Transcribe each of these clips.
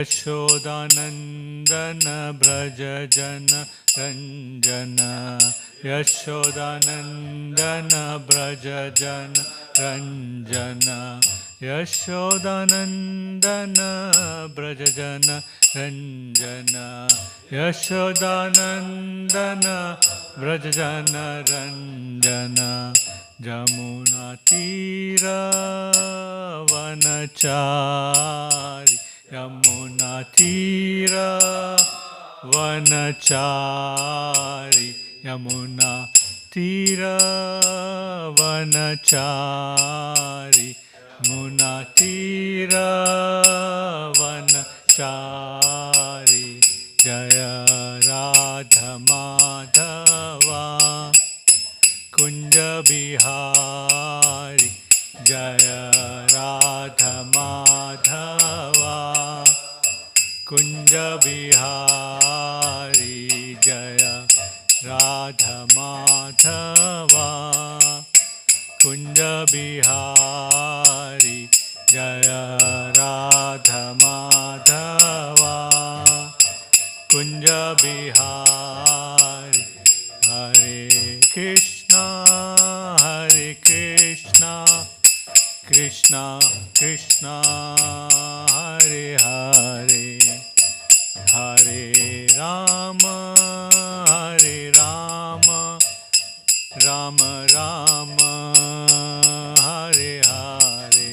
यशोदानन्दन व्रज जन रञ्जन यशोदानन्दन व्रज जन रञ्जन यशोदानन्दन व्रज जन रञ्जन यशोदानन्दन व्रज जन रञ्जन यमुनातीरवनचारि यमुनातीरवनचारि यमुनातीरवनचारि यमुनातीरवनचारि जय राधमाधवा कुंज बिहारी जय राधमाधवा कुंज बिहारी जय राधमाधवा कुंज बिहारी जय राधमाधवा कुंज बिहारी हरे कृष्णा कृष्णा कृष्णा हरे हरे हरे राम राम राम हरे हरे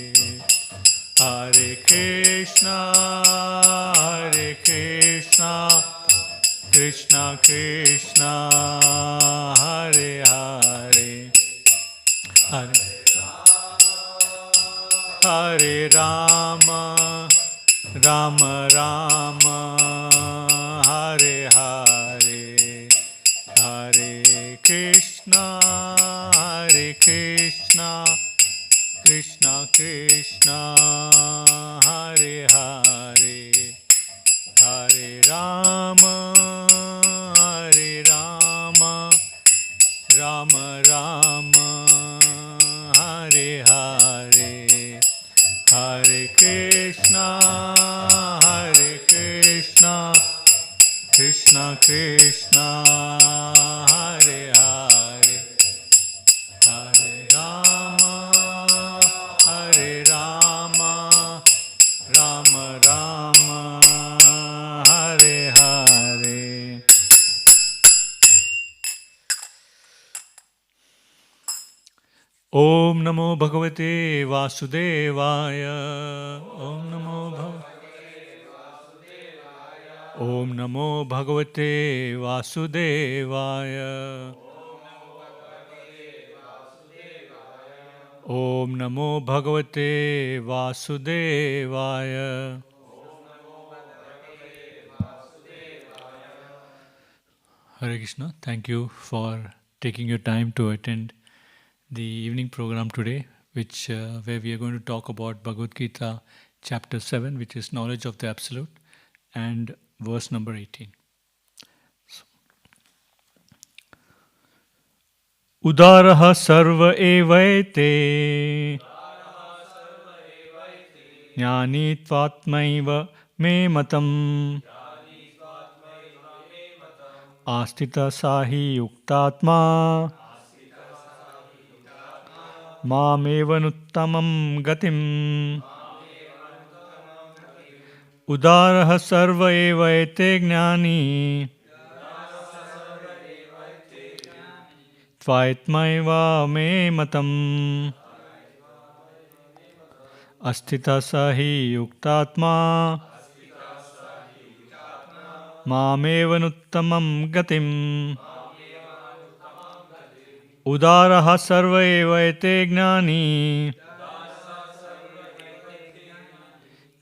हरे कृष्णा कृष्णा कृष्णा हरे हरे हरे हरे राम राम राम हरे हरे हरे कृष्णा कृष्णा कृष्णा हरे हरे हरे राम राम राम हरे हरे हरे कृष्णा कृष्णा कृष्णा हरे हरे हरे राम राम राम हरे हरे ओम नमो भगवते वासुदेवाय ओम नमो भगवते वासुदेवाय ओम नमो भगवते वासुदेवाय Hare Krishna, thank you for taking your time to attend the evening program today, which where we are going to talk about Bhagavad Gita chapter 7, which is knowledge of the absolute, and verse number 18. Udaraha sarva evaite jnani tvatmaiva me matam astita sahi yuktatma मामेवनुत्तमं गतिम् उदारः सर्व एवैते ज्ञानी त्वात्मैव मे मतम् अस्थितः स हि युक्तात्मा मामेवनुत्तमं गतिम् उदारः सर्व एवैते ज्ञानी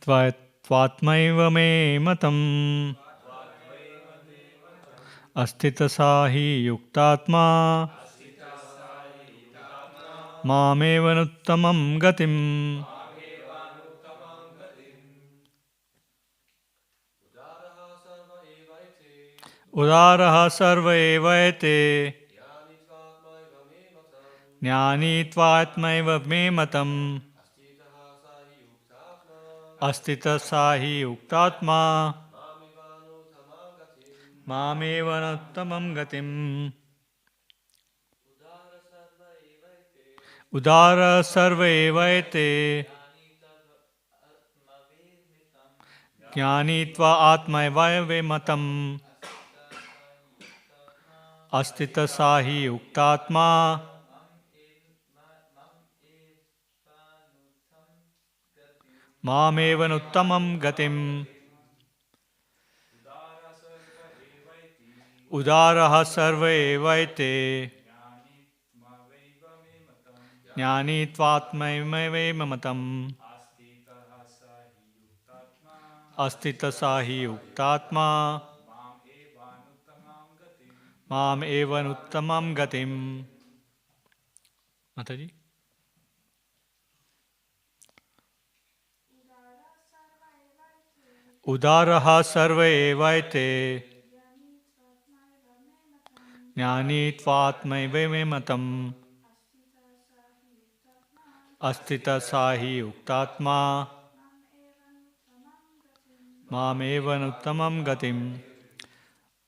त्वात्मैव मे मतम् अस्थितः स हि युक्तात्मा मामेवनुत्तमं गतिम् उदारः सर्व एवैते ज्ञानी त्वात्मैव मे मतम् Astita sahi uktatma Mamevanuttamam gatim. Udara sarva evaite Jnanitva atma evaive matam. Astita sahi uktatma Mamevanuttamam gatim. Udaraha sarva evaite Jnanitvatmaivame matam. Astita sahi uktatma Mam evanuttamam gatim. Mataji? Udaraha sarva evaite Jnanitvatmaivame matam. Astita sahi uktatma Mamevanuttamam gatim.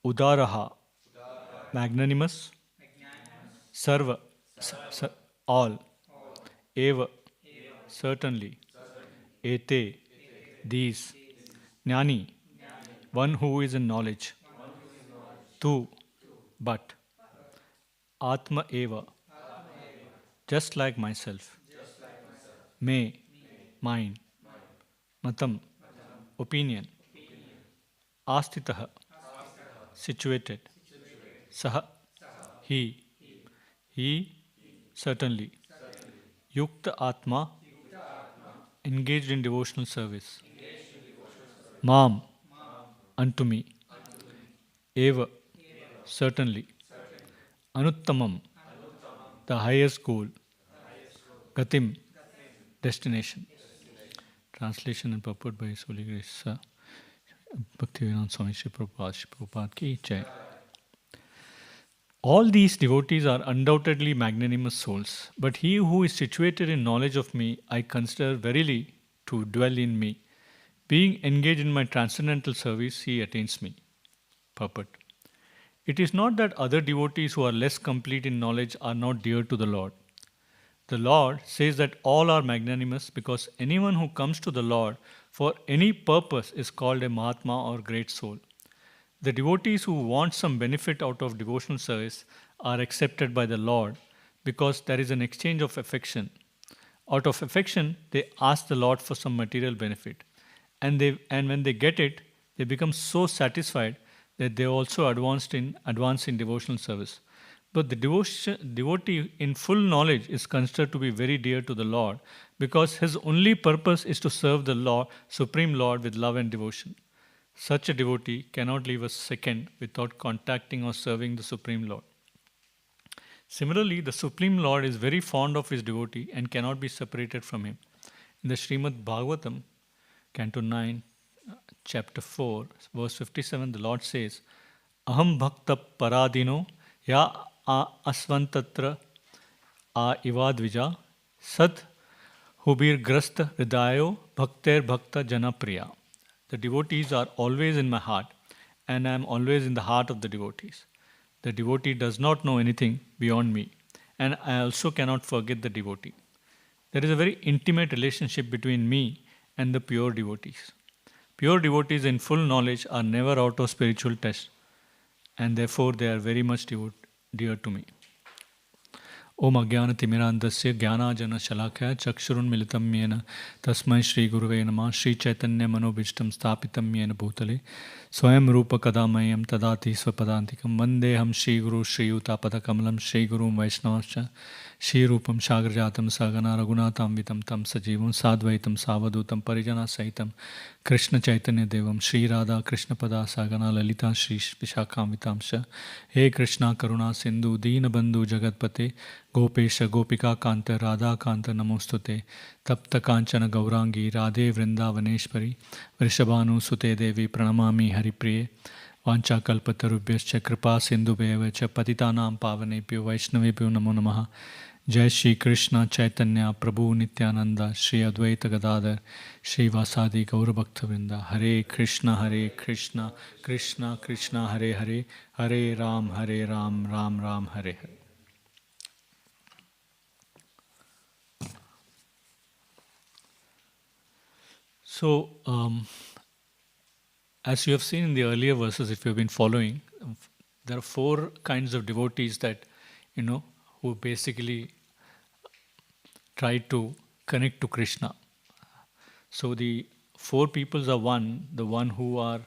Udaraha, magnanimous. Sarva, all. Eva, certainly. Ete, these. Jnani, one who is in knowledge. Tu, but. Atma eva, just like myself. Me, mine. Matam, opinion. Astitaha, situated. Saha, he. He, certainly. Yukta Atma, engaged in devotional service. Mam, unto me. Eva, certainly. Anuttamam, the highest goal. Gatim, destination. Translation and purport by His Holy Grace Bhaktivedanta Swami Sri Prabhupada ki jai. All these devotees are undoubtedly magnanimous souls, but he who is situated in knowledge of me, I consider verily to dwell in me. Being engaged in my transcendental service, he attains me. Purport. It is not that other devotees who are less complete in knowledge are not dear to the Lord. The Lord says that all are magnanimous because anyone who comes to the Lord for any purpose is called a Mahatma or great soul. The devotees who want some benefit out of devotional service are accepted by the Lord because there is an exchange of affection. Out of affection, they ask the Lord for some material benefit. And when they get it, they become so satisfied that they also advance in devotional service. But the devotee in full knowledge is considered to be very dear to the Lord because his only purpose is to serve the Lord, Supreme Lord with love and devotion. Such a devotee cannot live a second without contacting or serving the Supreme Lord. Similarly, the Supreme Lord is very fond of his devotee and cannot be separated from him. In the Srimad-Bhagavatam, Canto 9, Chapter 4, verse 57, the Lord says, Aham bhakta paradino ya asvantatra a ivadvija sat hubir grasta hridayo bhakter bhakta janapriya. The devotees are always in my heart, and I am always in the heart of the devotees. The devotee does not know anything beyond me, and I also cannot forget the devotee. There is a very intimate relationship between me and the pure devotees. Pure devotees in full knowledge are never out of spiritual test, and therefore they are very much dear to me. Om Ajnana-timirandasya Jnana-Jana-Shalakaya Chakshurun-militam yena Tasmai Shri-Guruve Namah Shri Chaitanya-Manobhishtam Sthapitam yena Bhutale Swayam Rupa Kadamayam Tadati Swapadantikam Vandeham Shri-Guru Shri-Yuta-Padakamalam Shri-Gurum Vaishnavascha Shri-Rupam Shagrajatam Sagana Raghunatam Vitam Tam Sajivam Sadvaitam Savadutam Parijana Sahitam Krishna Chaitanya Devam Shri Radha Krishna Pada Sagana Lalita Shri Vishakam Vitamsha He Krishna Karuna Sindhu Dina Bandhu Jagatpate Gopesha Gopika Kanta Radha Kanta Namostute Tapta Kanchana Gaurangi Radhe Vrindavaneshpari Vrishabhanu Sute Devi Pranamami Haripriye Vancha Kalpatarubhyascha Kripa Sindhubheva cha Patitanam Pavanebhyo Vaishnavebhyo Namo Namaha Jai Shri Krishna Chaitanya Prabhu Nityananda Shri Advaita Gadadhar Shri Vasadi Gaura Bhakta Vrinda. Hare Krishna Krishna Krishna Hare Hare Hare Ram Ram Ram Hare Hare. So, as you have seen in the earlier verses, if you have been following, there are four kinds of devotees that, who basically try to connect to Krishna. So the four peoples are the one who are,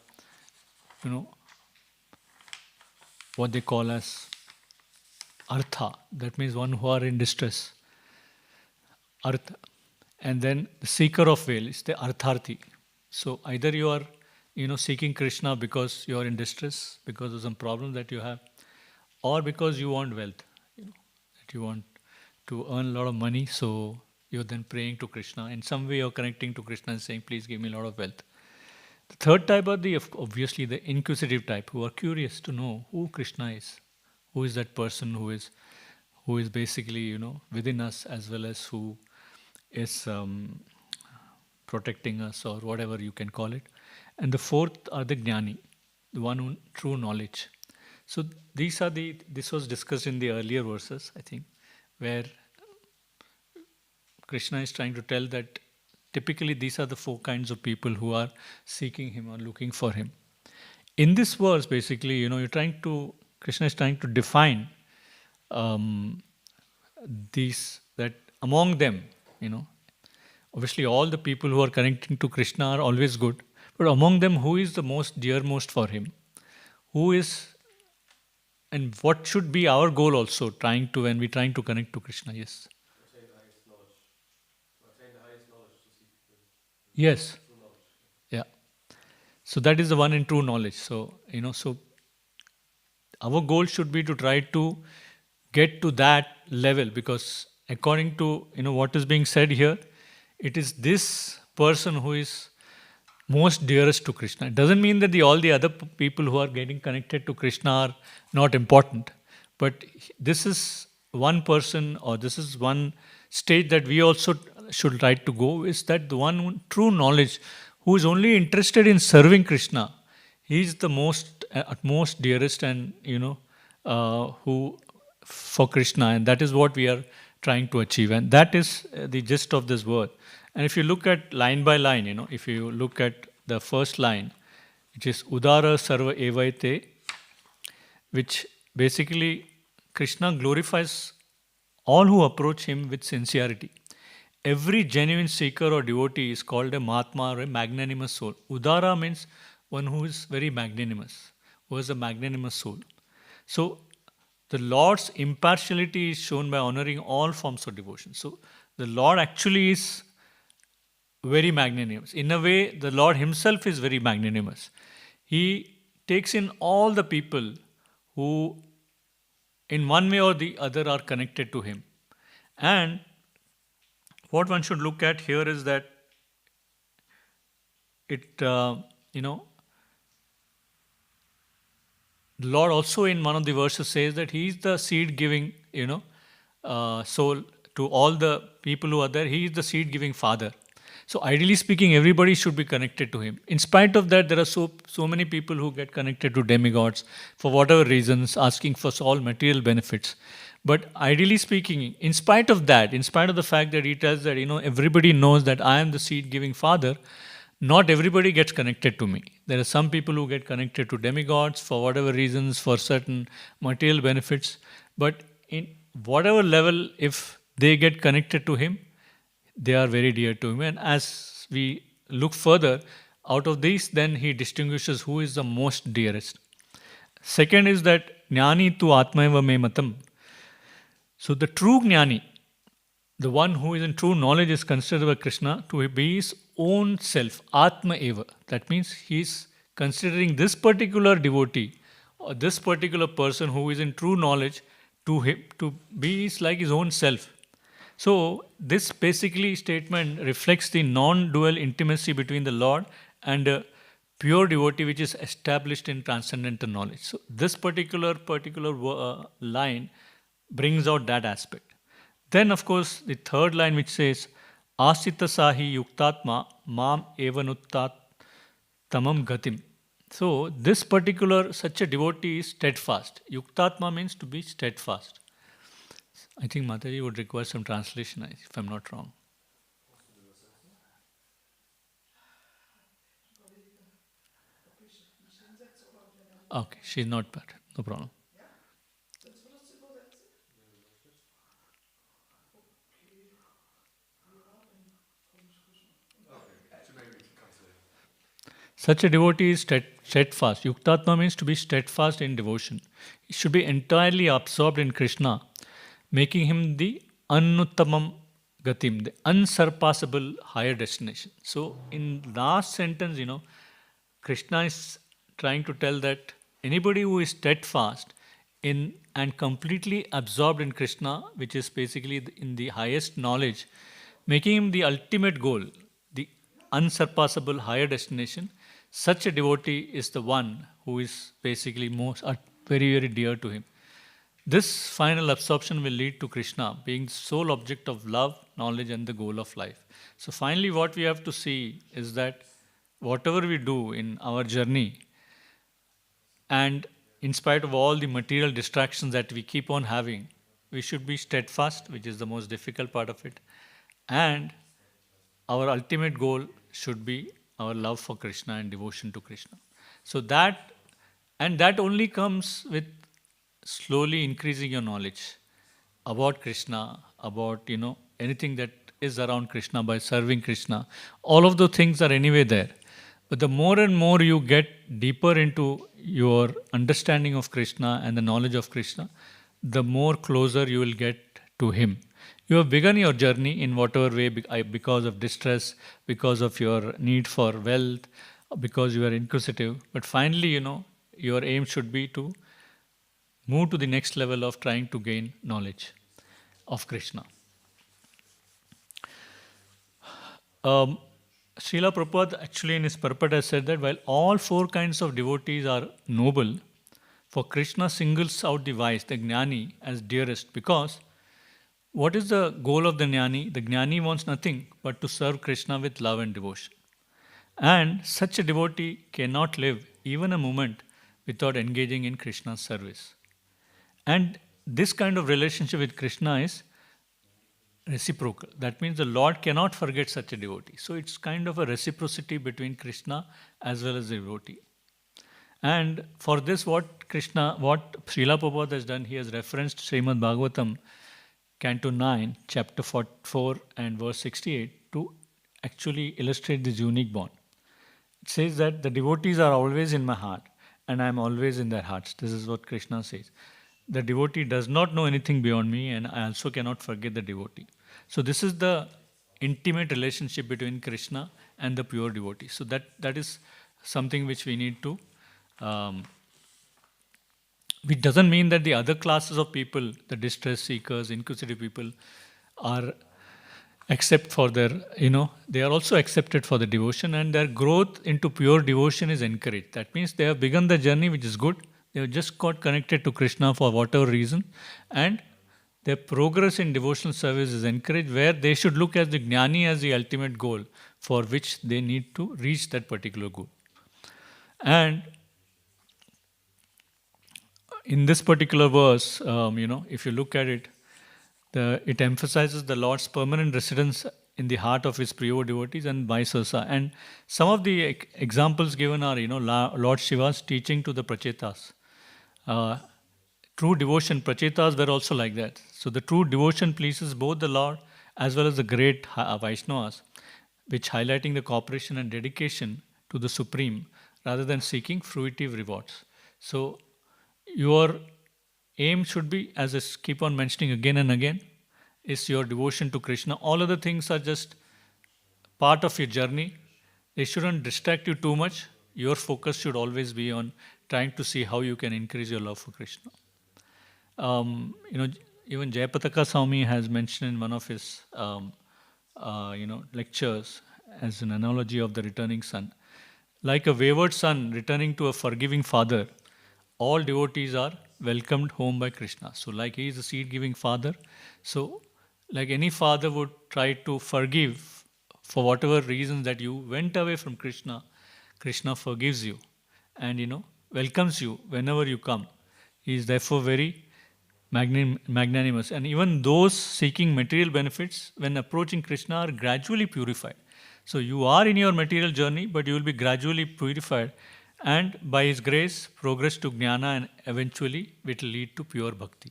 what they call as artha. That means one who are in distress. Artha. And then the seeker of veil is the artharthi. So either you are, seeking Krishna because you are in distress, because of some problem that you have, or because you want wealth, that you want to earn a lot of money, so you're then praying to Krishna. In some way you're connecting to Krishna and saying, please give me a lot of wealth. The third type are obviously the inquisitive type, who are curious to know who Krishna is. Who is that person who is basically, within us, as well as who is protecting us, or whatever you can call it. And the fourth are the jnani, the one who true knowledge. So this was discussed in the earlier verses, I think, where Krishna is trying to tell that typically these are the four kinds of people who are seeking him or looking for him. In this verse, basically, Krishna is trying to define these, that among them, obviously all the people who are connecting to Krishna are always good, but among them, who is the most dearmost for him? Who is, and what should be our goal also, when we're trying to connect to Krishna? Yes. Yes. Yeah. So that is the one in true knowledge. So, so our goal should be to try to get to that level, because according to, what is being said here, it is this person who is most dearest to Krishna. It doesn't mean that all the other people who are getting connected to Krishna are not important, but this is one person, or this is one stage that we also should try to go, is that the one true knowledge who is only interested in serving Krishna. He is the most dearest, and who for Krishna, and that is what we are trying to achieve, and that is the gist of this word. And if you look at line by line, if you look at the first line, which is Udara Sarva Evaite, which basically Krishna glorifies all who approach him with sincerity. Every genuine seeker or devotee is called a Mahatma, or a magnanimous soul. Udara means one who is very magnanimous, who has a magnanimous soul. So the Lord's impartiality is shown by honoring all forms of devotion. So the Lord actually is very magnanimous. In a way, the Lord himself is very magnanimous. He takes in all the people who in one way or the other are connected to him. And what one should look at here is that the Lord also in one of the verses says that he is the seed giving, soul to all the people who are there. He is the seed giving father. So ideally speaking, everybody should be connected to him. In spite of that, there are so many people who get connected to demigods for whatever reasons, asking for all material benefits. But ideally speaking, in spite of that, in spite of the fact that he tells that, everybody knows that I am the seed-giving father, not everybody gets connected to me. There are some people who get connected to demigods for whatever reasons, for certain material benefits. But in whatever level, if they get connected to him, they are very dear to him. And as we look further, out of these, then he distinguishes who is the most dearest. Second is that Jnani tu Atmaiva me matam. So the true Jnani, the one who is in true knowledge, is considered by Krishna to be his own self, Atma Eva. That means he is considering this particular devotee or this particular person who is in true knowledge to him to be like his own self. So this basically statement reflects the non-dual intimacy between the Lord and a pure devotee, which is established in transcendental knowledge. So this particular line brings out that aspect. Then, of course, the third line which says, Asita sahi yuktatma mam evanuttat tamam gatim. So, this particular, such a devotee is steadfast. Yuktatma means to be steadfast. I think Mataji would require some translation, if I'm not wrong. Okay, she's not bad. No problem. Such a devotee is steadfast. Yuktatma means to be steadfast in devotion. He should be entirely absorbed in Krishna, making him the Annuttamam Gatim, the unsurpassable higher destination. So, in last sentence, Krishna is trying to tell that anybody who is steadfast in and completely absorbed in Krishna, which is basically in the highest knowledge, making him the ultimate goal, the unsurpassable higher destination, such a devotee is the one who is basically most very, very dear to him. This final absorption will lead to Krishna being the sole object of love, knowledge, and the goal of life. So, finally, what we have to see is that whatever we do in our journey, and in spite of all the material distractions that we keep on having, we should be steadfast, which is the most difficult part of it. And our ultimate goal should be our love for Krishna and devotion to Krishna. So that only comes with slowly increasing your knowledge about Krishna, about anything that is around Krishna, by serving Krishna. All of the things are anyway there. But the more and more you get deeper into your understanding of Krishna and the knowledge of Krishna, the more closer you will get to Him. You have begun your journey in whatever way, because of distress, because of your need for wealth, because you are inquisitive. But finally, your aim should be to move to the next level of trying to gain knowledge of Krishna. Srila Prabhupada actually in his purport has said that while all four kinds of devotees are noble, for Krishna singles out the wise, the Jnani, as dearest, because what is the goal of the Jnani? The Jnani wants nothing but to serve Krishna with love and devotion. And such a devotee cannot live even a moment without engaging in Krishna's service. And this kind of relationship with Krishna is reciprocal. That means the Lord cannot forget such a devotee. So it's kind of a reciprocity between Krishna as well as the devotee. And for this, what Srila Prabhupada has done, he has referenced Srimad-Bhagavatam, Canto 9, chapter 44 and verse 68 to actually illustrate this unique bond. It says that the devotees are always in my heart and I am always in their hearts. This is what Krishna says. The devotee does not know anything beyond me and I also cannot forget the devotee. So this is the intimate relationship between Krishna and the pure devotee. So that is something which we need to which doesn't mean that the other classes of people, the distress seekers, inquisitive people, are except for their, they are also accepted for the devotion and their growth into pure devotion is encouraged. That means they have begun the journey, which is good. They have just got connected to Krishna for whatever reason, and their progress in devotional service is encouraged, where they should look at the Jnani as the ultimate goal for which they need to reach that particular goal. And in this particular verse, if you look at it, it emphasizes the Lord's permanent residence in the heart of His pure devotees and vice versa. And some of the examples given are, Lord Shiva's teaching to the Prachetas. True devotion, Prachetas were also like that. So the true devotion pleases both the Lord as well as the great Vaishnavas, which highlighting the cooperation and dedication to the Supreme rather than seeking fruitive rewards. So your aim should be, as I keep on mentioning again and again, is your devotion to Krishna. All other things are just part of your journey. They shouldn't distract you too much. Your focus should always be on trying to see how you can increase your love for Krishna. Even Jayapataka Swami has mentioned in one of his lectures as an analogy of the returning son. Like a wayward son returning to a forgiving father, all devotees are welcomed home by Krishna. So like he is a seed-giving father, so like any father would try to forgive for whatever reasons that you went away from Krishna. Krishna forgives you and welcomes you whenever you come. He is therefore very magnanimous. And even those seeking material benefits, when approaching Krishna, are gradually purified. So you are in your material journey, but you will be gradually purified, and by His grace, progress to jnana, and eventually it will lead to pure bhakti.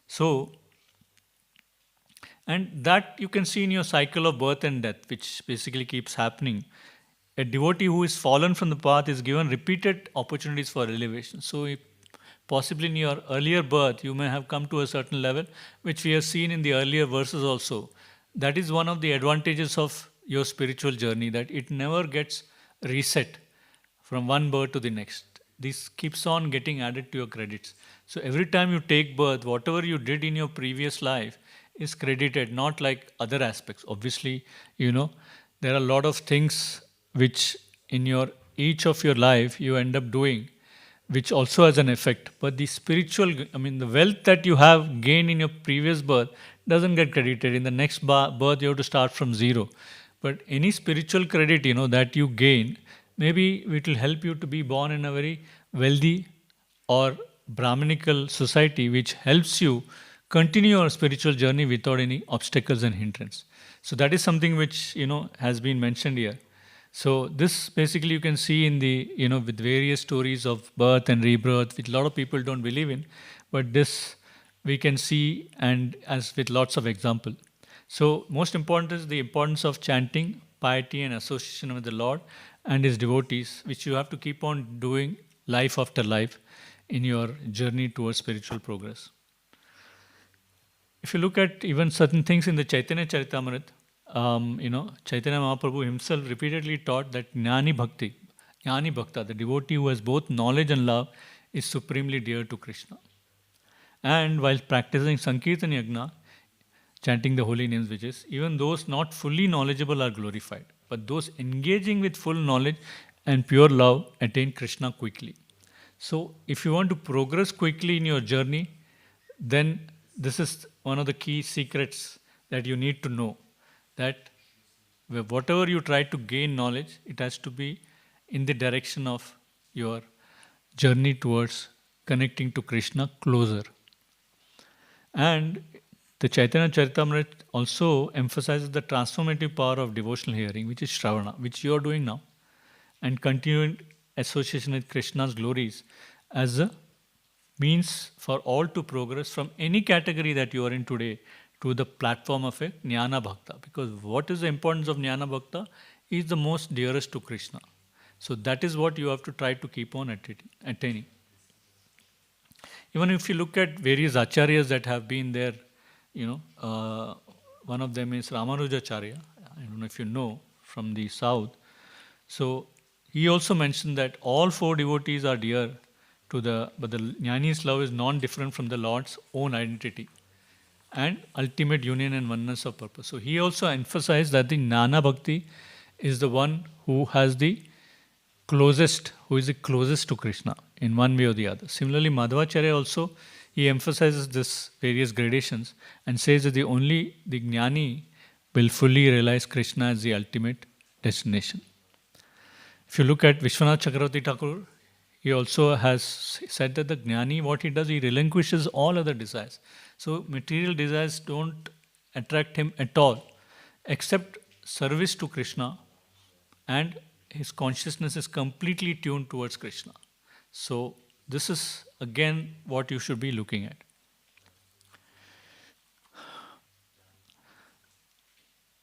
So, and that you can see in your cycle of birth and death, which basically keeps happening. A devotee who is fallen from the path is given repeated opportunities for elevation. So, if possibly in your earlier birth, you may have come to a certain level, which we have seen in the earlier verses also. That is one of the advantages of your spiritual journey, that it never gets reset from one birth to the next. This keeps on getting added to your credits. So every time you take birth, whatever you did in your previous life is credited, not like other aspects. Obviously, there are a lot of things which in your each of your life you end up doing, which also has an effect. But the spiritual, the wealth that you have gained in your previous birth doesn't get credited. In the next birth, you have to start from zero. But any spiritual credit, that you gain, maybe it will help you to be born in a very wealthy or Brahminical society, which helps you continue your spiritual journey without any obstacles and hindrance. So that is something which has been mentioned here. So this basically you can see in the with various stories of birth and rebirth, which a lot of people don't believe in, but this we can see, and as with lots of example. So most important is the importance of chanting, piety, and association with the Lord and His devotees, which you have to keep on doing life after life in your journey towards spiritual progress. If you look at even certain things in the Chaitanya Charitamrita, Chaitanya Mahaprabhu himself repeatedly taught that Jnani Bhakta, the devotee who has both knowledge and love, is supremely dear to Krishna. And while practicing Sankirtan Yajna, chanting the holy names, which is, even those not fully knowledgeable are glorified, but those engaging with full knowledge and pure love attain Krishna quickly. So, if you want to progress quickly in your journey, then this is one of the key secrets that you need to know, that whatever you try to gain knowledge, it has to be in the direction of your journey towards connecting to Krishna closer. And the Chaitanya Charitamrita also emphasizes the transformative power of devotional hearing, which is Shravana, which you are doing now, and continuing association with Krishna's glories as a means for all to progress from any category that you are in today to the platform of a Jnana Bhakta. Because what is the importance of Jnana Bhakta? He is the most dearest to Krishna. So that is what you have to try to keep on attaining. Even if you look at various acharyas that have been there, one of them is Ramanujacharya. I don't know if you know, from the south. So he also mentioned that all four devotees are dear to but the Jnani's love is non-different from the Lord's own identity and ultimate union and oneness of purpose. So he also emphasized that the Jnana Bhakti is the one who is the closest to Krishna in one way or the other. Similarly, Madhvacharya also, he emphasizes this various gradations and says that the Jnani will fully realize Krishna as the ultimate destination. If you look at Vishwanath Chakravarti Thakur, he also has said that the Jnani, what he does, he relinquishes all other desires. So material desires don't attract him at all, except service to Krishna, and his consciousness is completely tuned towards Krishna. So this is again what you should be looking at.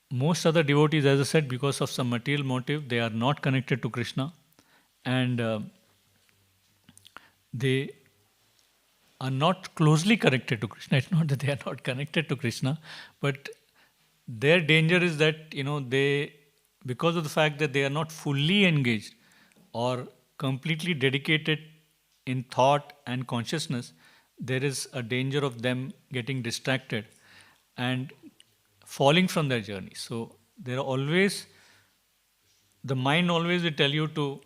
Most other devotees, as I said, because of some material motive, they are not connected to Krishna, and they are not closely connected to Krishna. It's not that they are not connected to Krishna, but their danger is that, they, because of the fact that they are not fully engaged or completely dedicated in thought and consciousness, there is a danger of them getting distracted and falling from their journey. So there are always, the mind always will tell you to,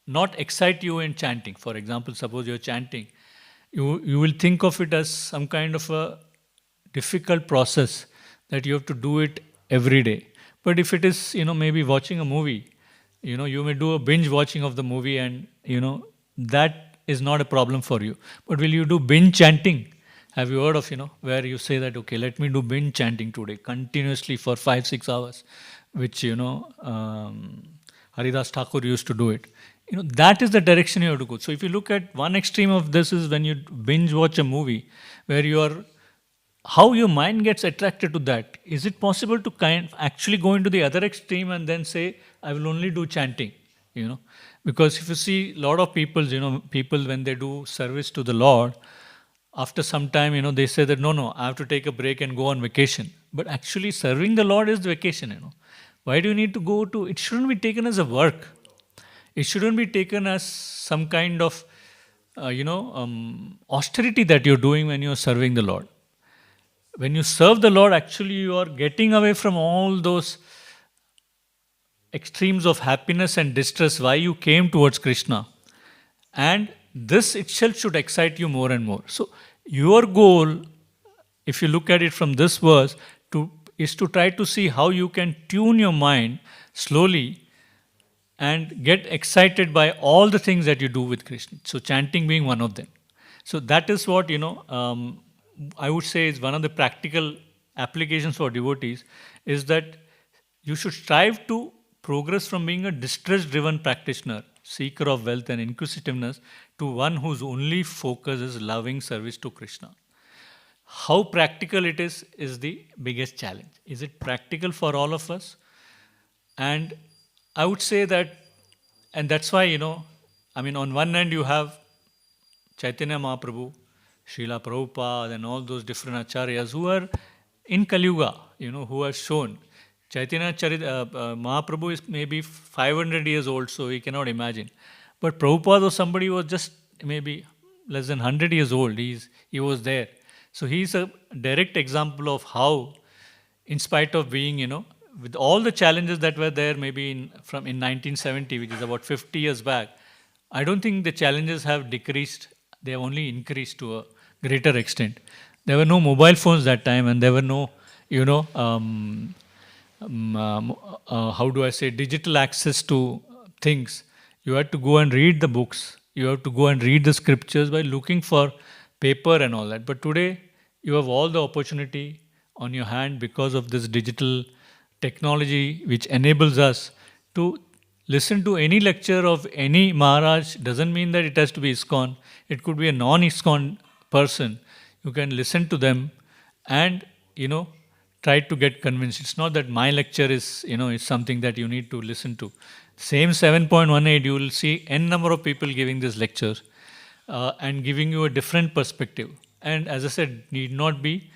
not excite you in chanting. For example, suppose you're chanting You will think of it as some kind of a difficult process that you have to do it every day. But if it is, maybe watching a movie, you may do a binge watching of the movie, and that is not a problem for you. But will you do binge chanting? Have you heard of, where you say that, okay, let me do binge chanting today continuously for 5-6 hours, which, Haridas Thakur used to do it. That is the direction you have to go. So if you look at one extreme of this is when you binge watch a movie where you are, how your mind gets attracted to that. Is it possible to actually go into the other extreme and then say, I will only do chanting, Because if you see a lot of people, people when they do service to the Lord, after some time, they say that, no, I have to take a break and go on vacation. But actually serving the Lord is the vacation, Why do you need to go to, it shouldn't be taken as a work. It shouldn't be taken as some kind of, austerity that you're doing when you're serving the Lord. When you serve the Lord, actually you are getting away from all those extremes of happiness and distress, why you came towards Krishna. And this itself should excite you more and more. So your goal, if you look at it from this verse, is to try to see how you can tune your mind slowly and get excited by all the things that you do with Krishna. So chanting being one of them. So that is what, I would say is one of the practical applications for devotees, is that you should strive to progress from being a distress-driven practitioner, seeker of wealth and inquisitiveness, to one whose only focus is loving service to Krishna. How practical it is the biggest challenge. Is it practical for all of us? And I would say that, and that's why, on one hand you have Chaitanya Mahaprabhu, Srila Prabhupada, and all those different acharyas who are in Kali Yuga, who have shown. Chaitanya Mahaprabhu is maybe 500 years old, so we cannot imagine. But Prabhupada was somebody who was just maybe less than 100 years old. He was there. So he's a direct example of how, in spite of being, with all the challenges that were there maybe in 1970, which is about 50 years back, I don't think the challenges have decreased. They have only increased to a greater extent. There were no mobile phones that time, and there were no, how do I say, digital access to things. You had to go and read the books. You have to go and read the scriptures by looking for paper and all that. But today, you have all the opportunity on your hand because of this digital technology, which enables us to listen to any lecture of any Maharaj. Doesn't mean that it has to be ISKCON. It could be a non-ISKCON person. You can listen to them and, try to get convinced. It's not that my lecture is, is something that you need to listen to. Same 7.18, you will see n number of people giving this lecture and giving you a different perspective. And as I said, need not be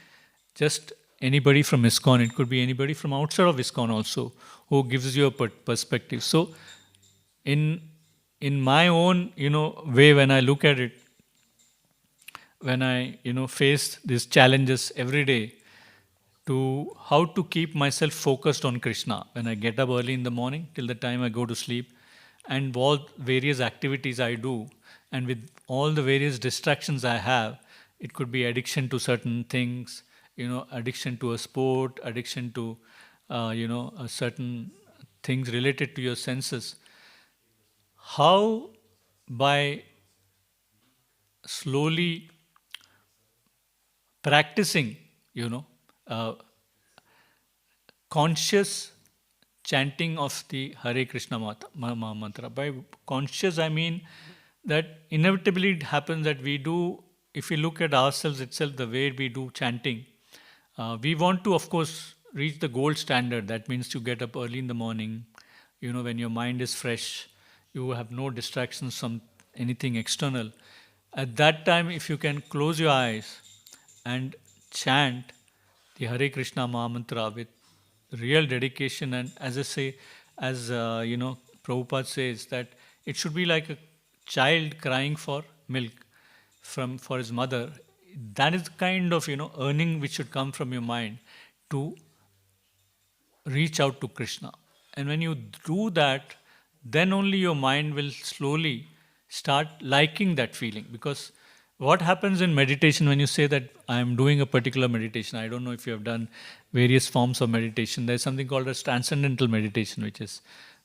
just anybody from ISKCON. It could be anybody from outside of ISKCON also who gives you a perspective. So in my own, way, when I look at it, when I, face these challenges every day, to how to keep myself focused on Krishna when I get up early in the morning till the time I go to sleep, and all various activities I do, and with all the various distractions I have. It could be addiction to certain things, addiction to a sport, addiction to, certain things related to your senses. How by slowly practicing, conscious chanting of the Hare Krishna mantra. By conscious, I mean that inevitably it happens that we do, if we look at ourselves itself, the way we do chanting, we want to, of course, reach the gold standard. That means you get up early in the morning, when your mind is fresh, you have no distractions from anything external. At that time, if you can close your eyes and chant the Hare Krishna Maha Mantra with real dedication, and as I say, as Prabhupada says, that it should be like a child crying for milk for his mother. That is the kind of earning which should come from your mind to reach out to Krishna. And when you do that, then only your mind will slowly start liking that feeling. Because what happens in meditation when you say that I am doing a particular meditation? I don't know if you have done various forms of meditation. There's something called as transcendental meditation, which is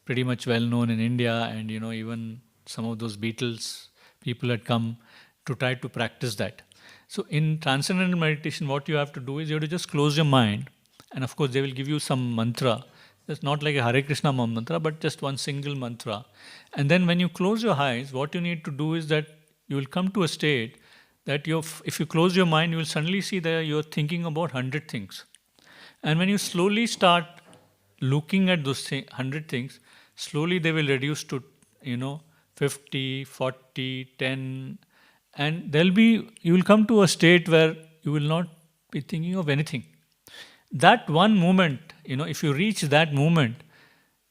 pretty much well known in India, and even some of those Beatles people had come to try to practice that. So in transcendental meditation, what you have to do is you have to just close your mind, and of course they will give you some mantra. It's not like a Hare Krishna mantra, but just one single mantra. And then when you close your eyes, what you need to do is that you will come to a state that if you close your mind, you will suddenly see that you're thinking about 100 things. And when you slowly start looking at those 100 things, slowly they will reduce to, 50, 40, 10, and you will come to a state where you will not be thinking of anything. That one moment, if you reach that moment,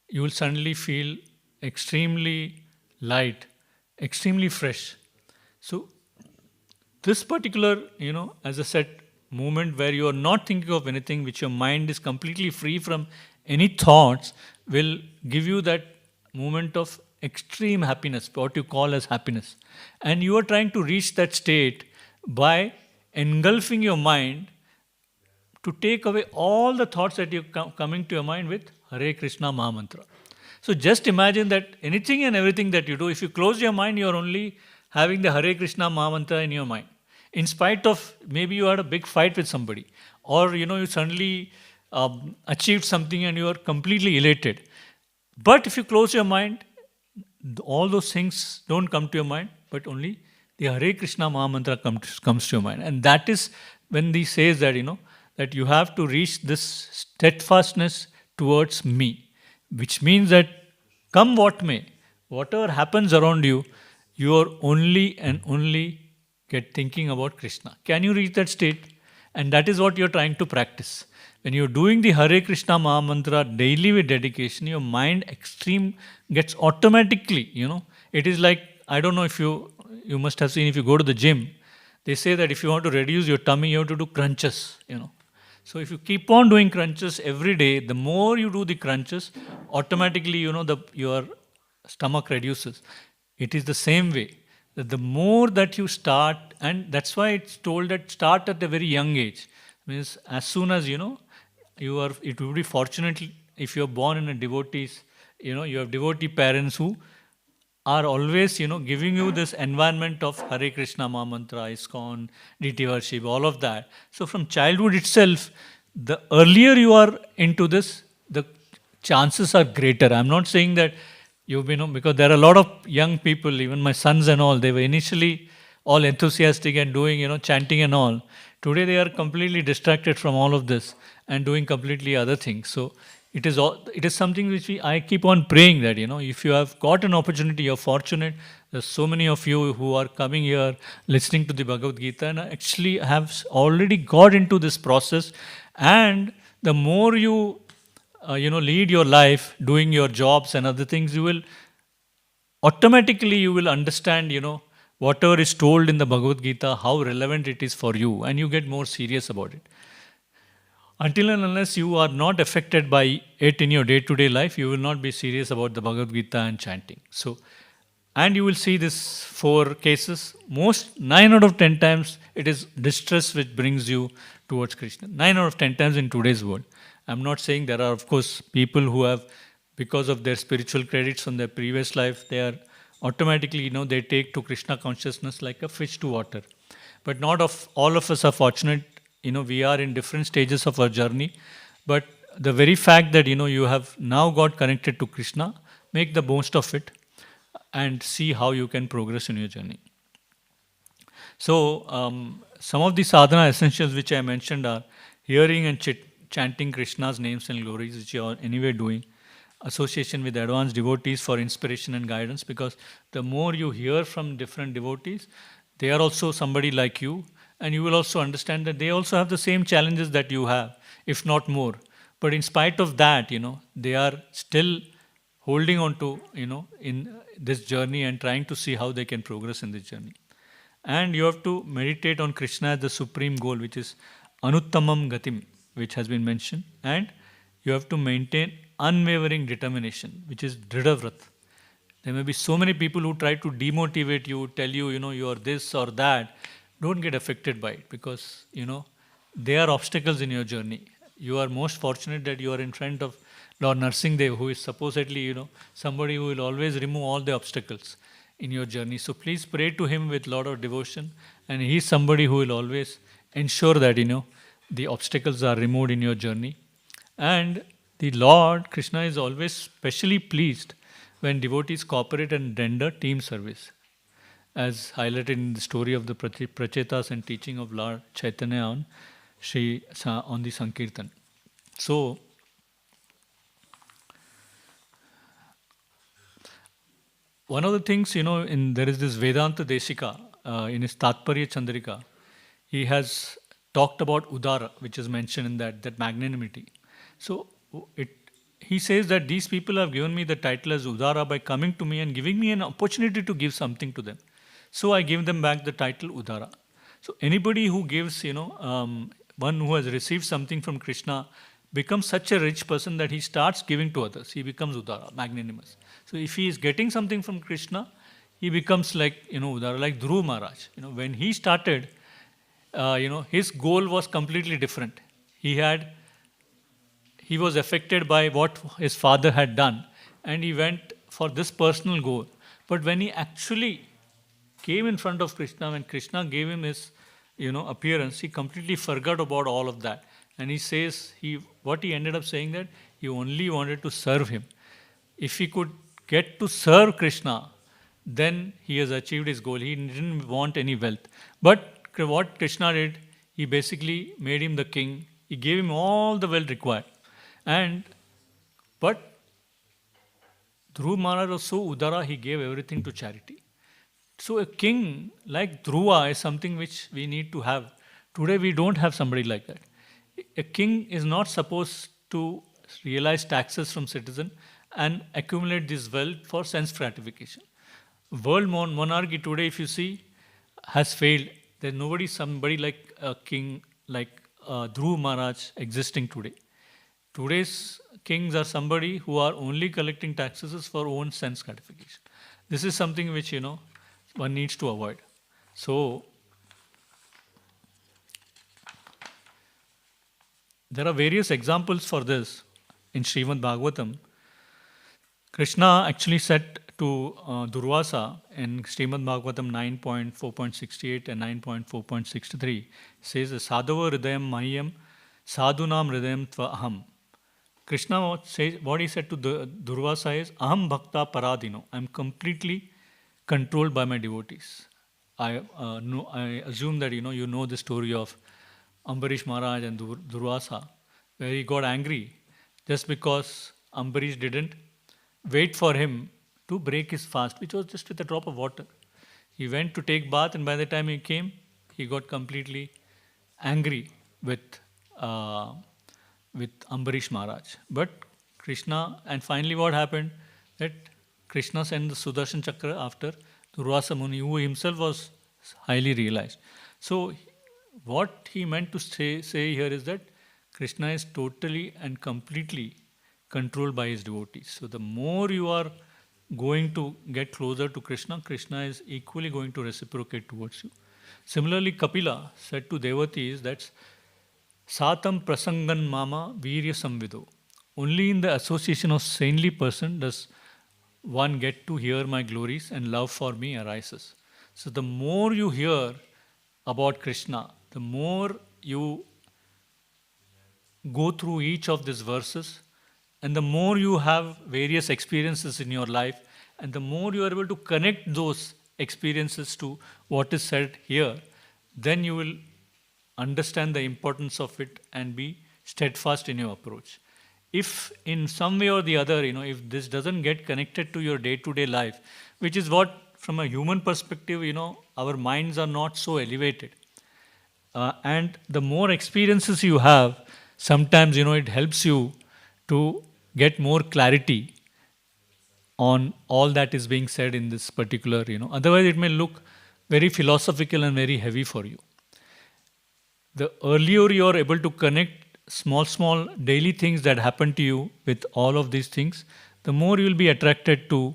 you will suddenly feel extremely light, extremely fresh. So this particular, as I said, moment where you are not thinking of anything, which your mind is completely free from any thoughts, will give you that moment of extreme happiness, what you call as happiness. And you are trying to reach that state by engulfing your mind to take away all the thoughts that you're coming to your mind with Hare Krishna Mahamantra. So just imagine that anything and everything that you do, if you close your mind, you're only having the Hare Krishna Mahamantra in your mind. In spite of maybe you had a big fight with somebody, or you suddenly achieved something and you are completely elated. But if you close your mind, all those things don't come to your mind, but only the Hare Krishna Mahamantra comes to your mind. And that is when he says that, that you have to reach this steadfastness towards me, which means that come what may, whatever happens around you, you are only and only get thinking about Krishna. Can you reach that state? And that is what you're trying to practice. When you're doing the Hare Krishna Mahamantra daily with dedication, your mind gets automatically, it is like, I don't know if you must have seen, if you go to the gym, they say that if you want to reduce your tummy, you have to do crunches, So if you keep on doing crunches every day, the more you do the crunches, automatically, your stomach reduces. It is the same way. That the more that you start, and that's why it's told that start at a very young age. Means as soon as it would be fortunate if you are born in a devotees, you have devotee parents who are always, giving you this environment of Hare Krishna Mahamantra, ISKCON, DT worship, all of that. So from childhood itself, the earlier you are into this, the chances are greater. I'm not saying that because there are a lot of young people, even my sons and all, they were initially all enthusiastic and doing, chanting and all. Today they are completely distracted from all of this and doing completely other things. So it is something which I keep on praying that, if you have got an opportunity, you're fortunate. There's so many of you who are coming here, listening to the Bhagavad Gita, and actually have already got into this process. And the more you lead your life, doing your jobs and other things, you will understand, whatever is told in the Bhagavad Gita, how relevant it is for you, and you get more serious about it. Until and unless you are not affected by it in your day-to-day life, you will not be serious about the Bhagavad Gita and chanting. So, and you will see this 4 cases. 9 out of 10 times, it is distress which brings you towards Krishna. 9 out of 10 times in today's world. I'm not saying there are, of course, people who have, because of their spiritual credits from their previous life, they are automatically, they take to Krishna consciousness like a fish to water. But not all of us are fortunate. We are in different stages of our journey. But the very fact that, you have now got connected to Krishna, make the most of it and see how you can progress in your journey. So, some of the sadhana essentials which I mentioned are hearing and chanting Krishna's names and glories, which you are anyway doing. Association with advanced devotees for inspiration and guidance, because the more you hear from different devotees, they are also somebody like you, and you will also understand that they also have the same challenges that you have, if not more. But in spite of that, they are still holding on to, in this journey and trying to see how they can progress in this journey. And you have to meditate on Krishna as the supreme goal, which is Anuttamam Gatim, which has been mentioned. And you have to maintain unwavering determination, which is Dridavrat. There may be so many people who try to demotivate you, tell you, you are this or that. Don't get affected by it because, they are obstacles in your journey. You are most fortunate that you are in front of Lord Narsinghdev, who is supposedly, somebody who will always remove all the obstacles in your journey. So please pray to him with a lot of devotion, and he is somebody who will always ensure that, the obstacles are removed in your journey. And the Lord Krishna is always specially pleased when devotees cooperate and render team service, as highlighted in the story of the Prachetas and teaching of Lord Chaitanya on on the Sankirtan. So, one of the things, there is this Vedanta Deshika in his Tatparya Chandrika. He has talked about Udara, which is mentioned in that magnanimity. So, he says that these people have given me the title as Udara by coming to me and giving me an opportunity to give something to them. So, I give them back the title Udara. So, anybody who gives, one who has received something from Krishna becomes such a rich person that he starts giving to others. He becomes Udara, magnanimous. So if he is getting something from Krishna, he becomes like, Udara, like Dhruv Maharaj. When he started, his goal was completely different. He was affected by what his father had done, and he went for this personal goal. But when he actually came in front of Krishna, when Krishna gave him his, appearance, he completely forgot about all of that. And he says, what he ended up saying that he only wanted to serve him. If he could get to serve Krishna, then he has achieved his goal. He didn't want any wealth. But what Krishna did, he basically made him the king. He gave him all the wealth required. But Dhruv Maharaj was so Udara, he gave everything to charity. So a king like Dhruva is something which we need to have. Today we don't have somebody like that. A king is not supposed to realize taxes from citizen and accumulate this wealth for sense gratification. World monarchy today, if you see, has failed. There's somebody like a king like Dhruv Maharaj existing today. Today's kings are somebody who are only collecting taxes for own sense gratification. This is something which, one needs to avoid. So, there are various examples for this in Srimad-Bhagavatam. Krishna actually said to Durvasa in Srimad-Bhagavatam 9.4.68 and 9.4.63, says, Sadhava hridayam mahyam sadhunam hridayam tva aham. Krishna says, what he said to Durvasa is, Aham bhakta paradino. I am completely controlled by my devotees. I assume that you know the story of Ambarish Maharaj and Durvasa, where he got angry just because Ambarish didn't wait for him to break his fast, which was just with a drop of water. He went to take bath, and by the time he came, he got completely angry with Ambarish Maharaj. But Krishna, and finally what happened, that Krishna sent the Sudarshan Chakra after Durvasa Muni, who himself was highly realized. So what he meant to say here is that Krishna is totally and completely controlled by his devotees. So the more you are going to get closer to Krishna, Krishna is equally going to reciprocate towards you. Similarly, Kapila said to devotees that Satam prasangan mama virya samvido. Only in the association of saintly person does one get to hear my glories and love for me arises. So the more you hear about Krishna, the more you go through each of these verses, and the more you have various experiences in your life, and the more you are able to connect those experiences to what is said here, then you will understand the importance of it and be steadfast in your approach. If in some way or the other, if this doesn't get connected to your day-to-day life, which is what, from a human perspective, our minds are not so elevated. And the more experiences you have, sometimes, it helps you to get more clarity on all that is being said in this particular, Otherwise, it may look very philosophical and very heavy for you. The earlier you are able to connect small daily things that happen to you with all of these things, the more you will be attracted to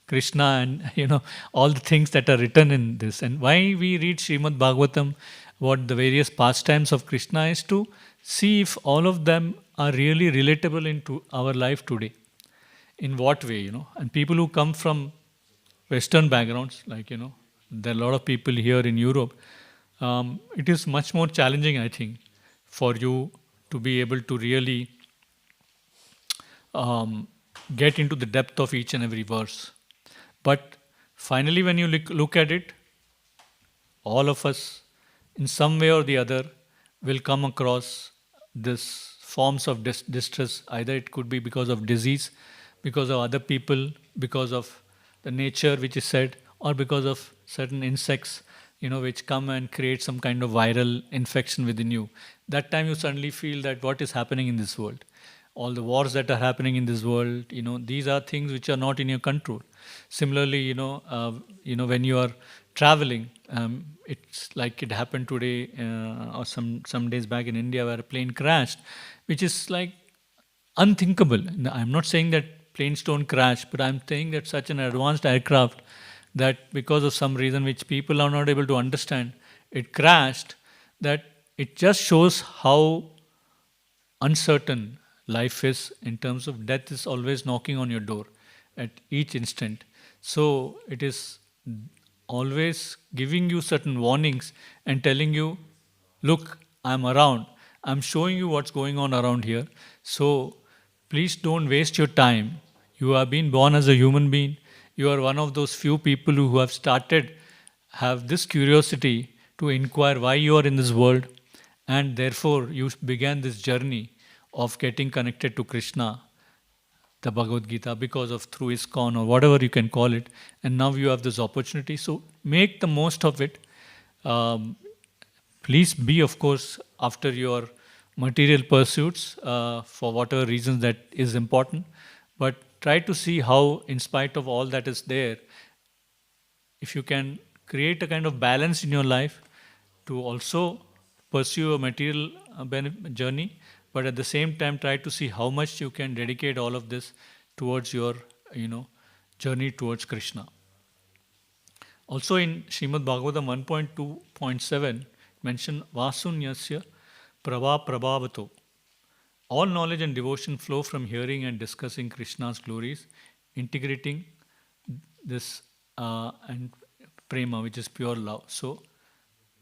Krishna and all the things that are written in this. And why we read Srimad-Bhagavatam, what the various pastimes of Krishna, is to see if all of them are really relatable into our life today. In what way, and people who come from Western backgrounds, like, there are a lot of people here in Europe, it is much more challenging, I think, for you to be able to really get into the depth of each and every verse. But finally, when you look at it, all of us, in some way or the other, will come across this forms of distress. Either it could be because of disease, because of other people, because of the nature which is said, or because of certain insects, which come and create some kind of viral infection within you. That time you suddenly feel that what is happening in this world? All the wars that are happening in this world, these are things which are not in your control. Similarly, when you are traveling, it's like it happened today or some days back in India, where a plane crashed, which is like unthinkable. I'm not saying that planes don't crash, but I'm saying that such an advanced aircraft, that because of some reason which people are not able to understand, it crashed, that it just shows how uncertain life is, in terms of death is always knocking on your door at each instant. So it is always giving you certain warnings and telling you, look, I'm around. I'm showing you what's going on around here. So please don't waste your time. You have been born as a human being. You are one of those few people who have this curiosity to inquire why you are in this world, and therefore you began this journey of getting connected to Krishna, the Bhagavad Gita, because of through ISKCON or whatever you can call it, and now you have this opportunity. So make the most of it. Please be, of course, after your material pursuits for whatever reasons that is important, but try to see how, in spite of all that is there, if you can create a kind of balance in your life to also pursue a material journey, but at the same time try to see how much you can dedicate all of this towards your journey towards Krishna. Also in Srimad-Bhagavatam 1.2.7 mentioned Vasunyasya Prabhavato. All knowledge and devotion flow from hearing and discussing Krishna's glories, integrating this and prema, which is pure love. So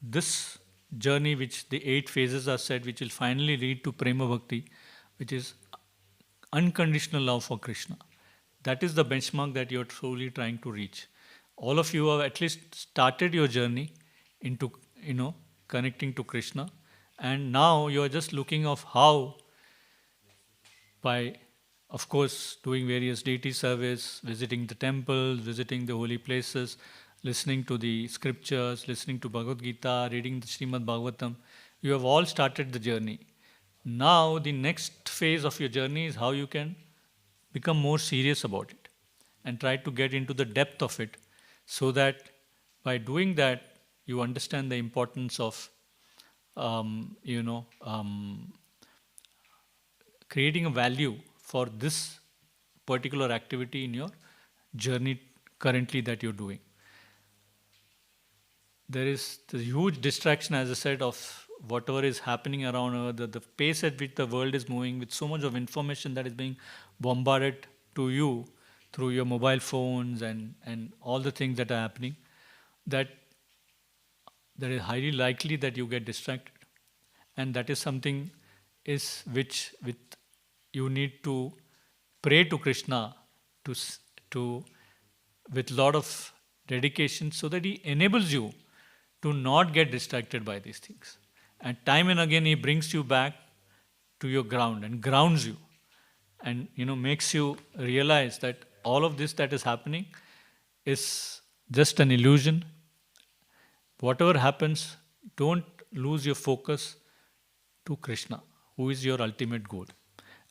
this journey, which the 8 phases are said, which will finally lead to prema bhakti, which is unconditional love for Krishna. That is the benchmark that you're truly trying to reach. All of you have at least started your journey into connecting to Krishna, and now you are just looking of how, by, of course, doing various deity service, visiting the temples, visiting the holy places, listening to the scriptures, listening to Bhagavad Gita, reading the Srimad-Bhagavatam, you have all started the journey. Now the next phase of your journey is how you can become more serious about it and try to get into the depth of it, so that by doing that you understand the importance of creating a value for this particular activity in your journey currently that you're doing. There is the huge distraction, as I said, of whatever is happening around, the pace at which the world is moving, with so much of information that is being bombarded to you through your mobile phones and all the things that are happening, that is highly likely that you get distracted. And that is something which you need to pray to Krishna to with lot of dedication, so that he enables you to not get distracted by these things. And time and again he brings you back to your ground and grounds you, and makes you realize that all of this that is happening is just an illusion. Whatever happens, don't lose your focus to Krishna, who is your ultimate goal.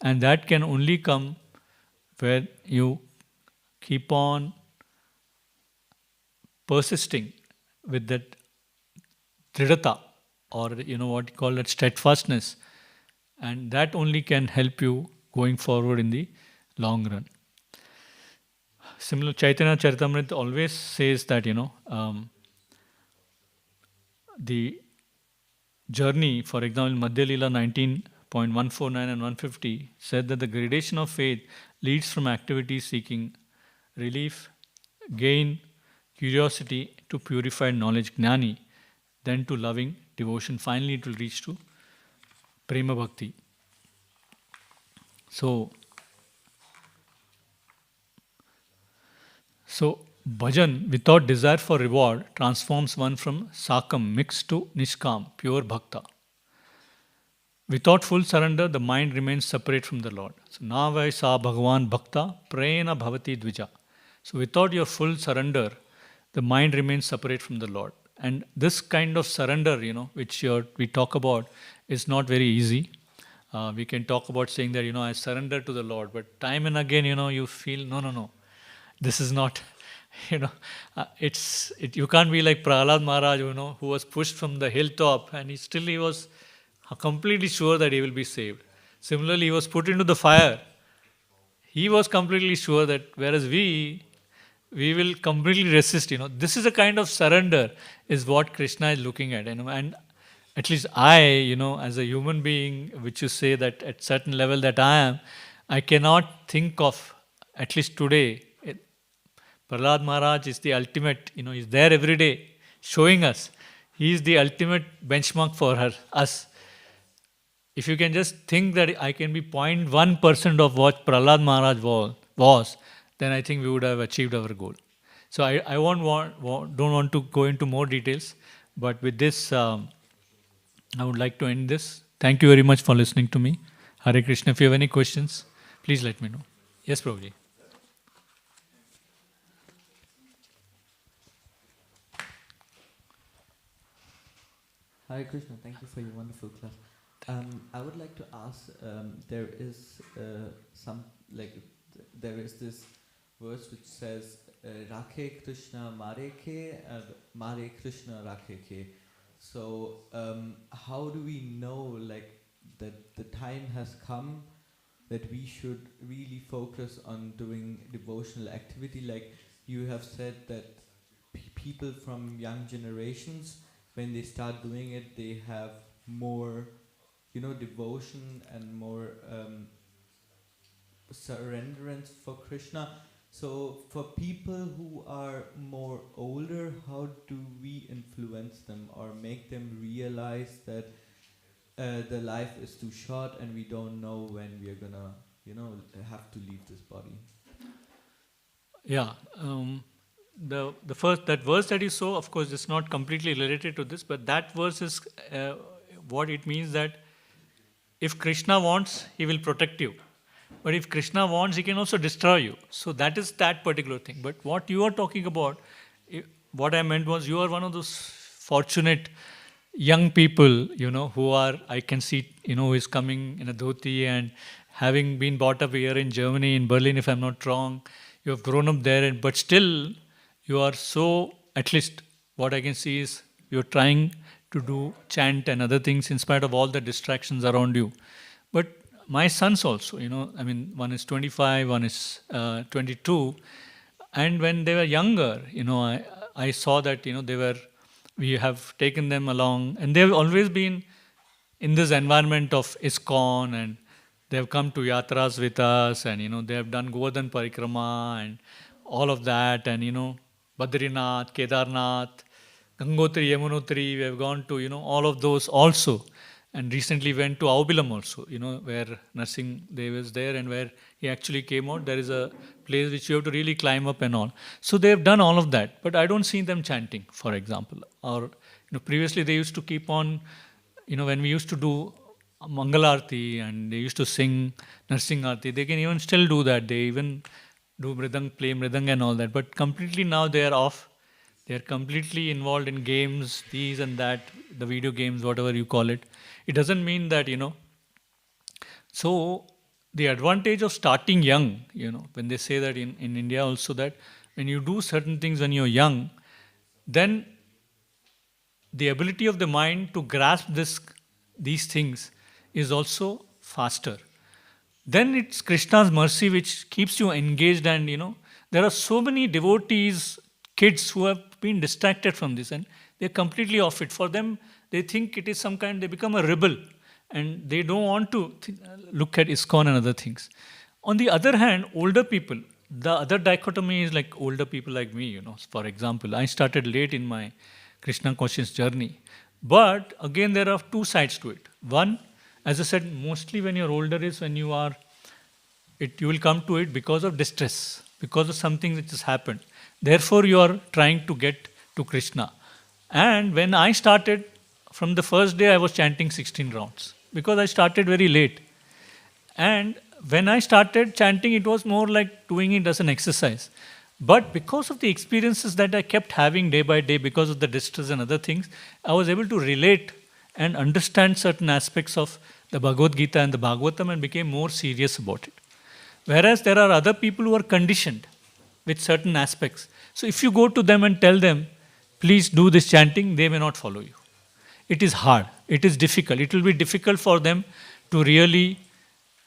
And that can only come where you keep on persisting with that dridhata, or what you call that steadfastness, and that only can help you going forward in the long run. similar, Chaitanya Charitamrita always says that, the journey, for example, Madhya Lila 19.149 and 150 said that the gradation of faith leads from activity seeking relief, gain, curiosity to purified knowledge, gnani, then to loving devotion. Finally, it will reach to prema bhakti. So bhajan without desire for reward transforms one from sakam, mixed, to nishkam, pure bhakta. Without full surrender, the mind remains separate from the Lord. So, navai sa bhagavan bhakta prena bhavati dvija. So, without your full surrender, the mind remains separate from the Lord. And this kind of surrender, which we talk about, is not very easy. We can talk about saying that, I surrender to the Lord. But time and again, you feel, no. This is not, you can't be like Prahlad Maharaj, who was pushed from the hilltop and he was completely sure that he will be saved. Similarly, he was put into the fire. He was completely sure that, whereas we will completely resist. This is a kind of surrender is what Krishna is looking at. And at least I, as a human being, which you say that at certain level that I am, I cannot think of, at least today, Prahlad Maharaj is the ultimate, he's there every day showing us. He is the ultimate benchmark for us. If you can just think that I can be 0.1% of what Prahlad Maharaj was, then I think we would have achieved our goal. So I don't want to go into more details, but with this, I would like to end this. Thank you very much for listening to me. Hare Krishna. If you have any questions, please let me know. Yes, Prabhuji. Hare Krishna, thank you for your wonderful class. I would like to ask, there is there is this verse which says, Rakhe Krishna Mare Ke, Mare Krishna Rakhe Ke. So, how do we know that the time has come that we should really focus on doing devotional activity? Like you have said that people from young generations, when they start doing it, they have more, devotion and more surrenderance for Krishna. So for people who are more older, how do we influence them or make them realize that the life is too short and we don't know when we are gonna, have to leave this body? Yeah. The first, that verse that you saw, of course, is not completely related to this, but that verse is what it means that if Krishna wants, he will protect you. But if Krishna wants, he can also destroy you. So that is that particular thing. But what you are talking about, what I meant was you are one of those fortunate young people, who are, I can see, who is coming in a dhoti and having been brought up here in Germany, in Berlin, if I'm not wrong. You have grown up there, but still you are so, at least what I can see is you're trying to do chant and other things in spite of all the distractions around you. But my sons also, one is 25, one is 22. And when they were younger, I saw that, we have taken them along and they've always been in this environment of ISKCON, and they have come to yatras with us, and, they have done Govardhan Parikrama and all of that, and, Badrinath, Kedarnath, Gangotri, Yamunotri, we have gone to, all of those also. And recently went to Aubilam also, where Narsingh Dev is there and where he actually came out. There is a place which you have to really climb up and all. So they have done all of that. But I don't see them chanting, for example. Or, previously they used to keep on, when we used to do Mangalarti and they used to sing Narsingh Arti, they can even still do that. They even do Mridang, play Mridang and all that. But completely now they are off. They are completely involved in games, these and that, the video games, whatever you call it. It doesn't mean that, So the advantage of starting young, when they say that in India also, that when you do certain things when you're young, then the ability of the mind to grasp these things is also faster. Then it's Krishna's mercy which keeps you engaged, and there are so many devotees, kids who have been distracted from this and they're completely off it. For them, they think it is some kind, they become a rebel and they don't want to look at ISKCON and other things. On the other hand, older people, the other dichotomy is like older people like me, For example, I started late in my Krishna conscious journey. But again, there are two sides to it. One, as I said, mostly when you're older is when you will come to it because of distress, because of something which has happened. Therefore, you are trying to get to Krishna. And when I started, from the first day, I was chanting 16 rounds because I started very late. And when I started chanting, it was more like doing it as an exercise. But because of the experiences that I kept having day by day, because of the distress and other things, I was able to relate and understand certain aspects of the Bhagavad Gita and the Bhagavatam and became more serious about it. Whereas there are other people who are conditioned with certain aspects. So if you go to them and tell them, please do this chanting, they may not follow you. It is hard. It is difficult. It will be difficult for them to really,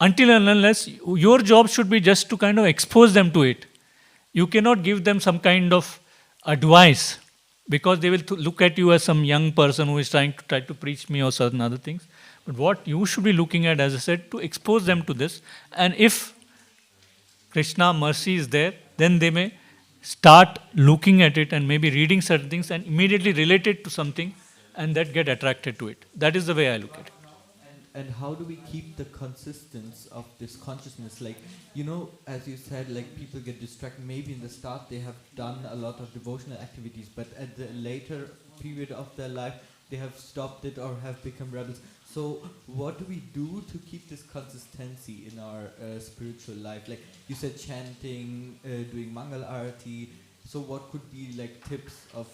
until and unless your job should be just to kind of expose them to it. You cannot give them some kind of advice because they will look at you as some young person who is trying to preach me or certain other things. But what you should be looking at, as I said, to expose them to this. And if Krishna mercy is there, then they may start looking at it and maybe reading certain things and immediately relate it to something and that get attracted to it. That is the way I look at it. And how do we keep the consistency of this consciousness? Like, as you said, like people get distracted. Maybe in the start they have done a lot of devotional activities, but at the later period of their life, they have stopped it or have become rebels. So what do we do to keep this consistency in our spiritual life? Like you said, chanting, doing Mangal Arati. So what could be like tips of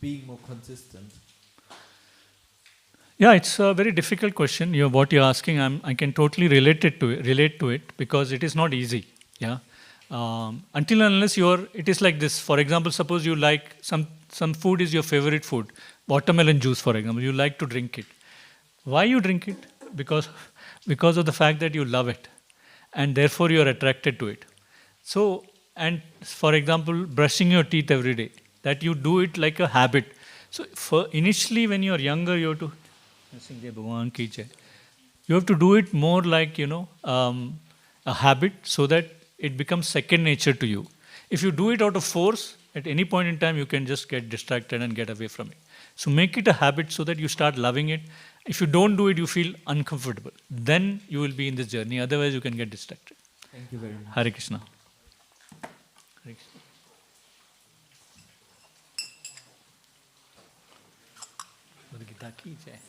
being more consistent? Yeah, it's a very difficult question. What you're asking, I can totally relate to it because it is not easy. Yeah, until and unless it is like this. For example, suppose you like some food is your favorite food, watermelon juice, for example. You like to drink it. Why you drink it? Because of the fact that you love it, and therefore you are attracted to it. So, and for example, brushing your teeth every day, that you do it like a habit. So, initially when you are younger, you have to. You have to do it more like, a habit so that it becomes second nature to you. If you do it out of force, at any point in time, you can just get distracted and get away from it. So make it a habit so that you start loving it. If you don't do it, you feel uncomfortable. Then you will be in this journey. Otherwise, you can get distracted. Thank you very much. Hare Krishna. Hare Krishna. Bhagavad Gita ki jai.